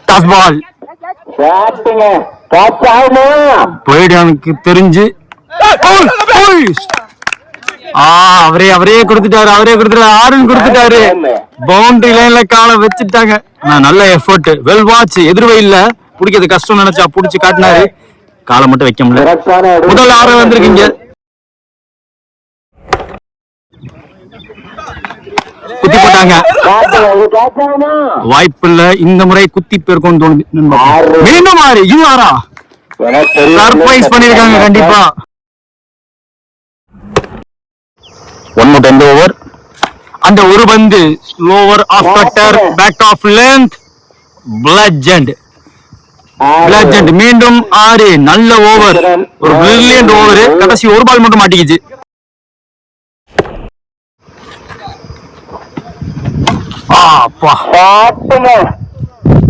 Toss பால் போயிடு எனக்கு தெரிஞ்சு. அவரே கொடுத்துட்டாரு ஆறுன்னு கொடுத்துட்டாரு. பவுண்டரி லைன்ல காலை வச்சுட்டாங்க. நல்ல எஃபர்ட், வெல் வாட்ச். எதிர்வையில் பிடிக்கிறது கஷ்டம் நினைச்சா புடிச்சு காட்டினாரு. காலை மட்டும் வைக்க முடியல. முதல் 6 வந்திருக்கீங்க. குத்தி போட்டாங்க. வாய்ப்பு இல்ல இந்த முறை. குத்தி பேருக்கும் தோணுது. மீண்டும் மாறி இது ஆறா சர்ப்ரைஸ் பண்ணிருக்காங்க கண்டிப்பா. 1 ஓவர். அந்த ஒரு பந்து slower off cutter back of length. பிளட்ஜெண்ட் மீண்டும் 6. நல்ல ஓவர், ஒரு பிரில்லியன்ட் ஓவர். கடைசி ஒரு பால் மட்டும் மாட்டிக்கிச்சு.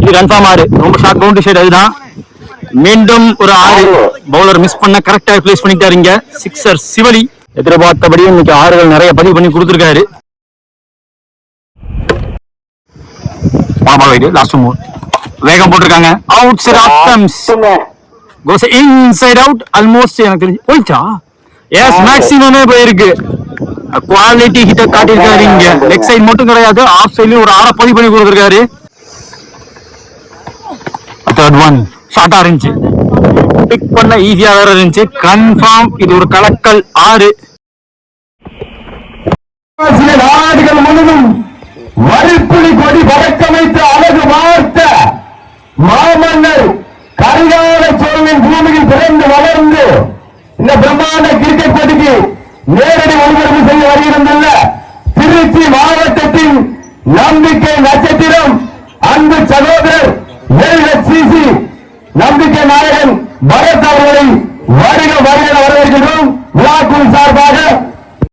இது கன்ஃபார்ம் 6. ரொம்ப ஷார்ட் பவுண்டரி சைடு. அதுதான் மீண்டும் ஒரு 6. பவுலர் மிஸ் பண்ண கரெக்டா பிளேஸ் பண்ணிட்டாருங்க. சிக்ஸர் சிவலி. எதிர்பார்த்தபடி இன்னைக்கு 6கள் நிறைய பதிவு பண்ணி கொடுத்திருக்காரு. லாஸ்ட் மூவ் வேகம் போட்டிருக்காங்க. Outside off stumps goes inside out. Almost எனக்கு தெரிஞ்சு போயிச்சா. எஸ், மேக்ஸிமமே போயிருக்கு. குவாலிட்டி ஹிட்ட காட்டியிருக்காரு இங்க. லெக் சைடு மட்டும் கிடையாது, ஆஃப் சைட்லயும் ஒரு 6 பதிவு பண்ணி கொடுத்திருக்காரு. தேர்ட் ஒன் ஷார்ட்டா இருந்துச்சு, பிக் பண்ண ஈஸியா வேற இருந்துச்சு. கன்ஃபார்ம் இது ஒரு கலக்கல் 6. நாடுகள் முழுவதும் வரிப்புலி கொடி பறக்க வைத்த அழகு வார்த்த மாமன்னர் கரிகால சோழனின் பூமியில் பிறந்து வளர்ந்து இந்த பிரம்மாண்ட கிரிக்கெட் போட்டிக்கு நேரடி ஒளிபரப்பு செய்ய வருகின்றன திருச்சி மாவட்டத்தின் நம்பிக்கை நட்சத்திரம் அன்பு சகோதரர் LHCC நம்பிக்கை நாயகன் பரத் அவர்களை வருக வரவேற்கிறோம்.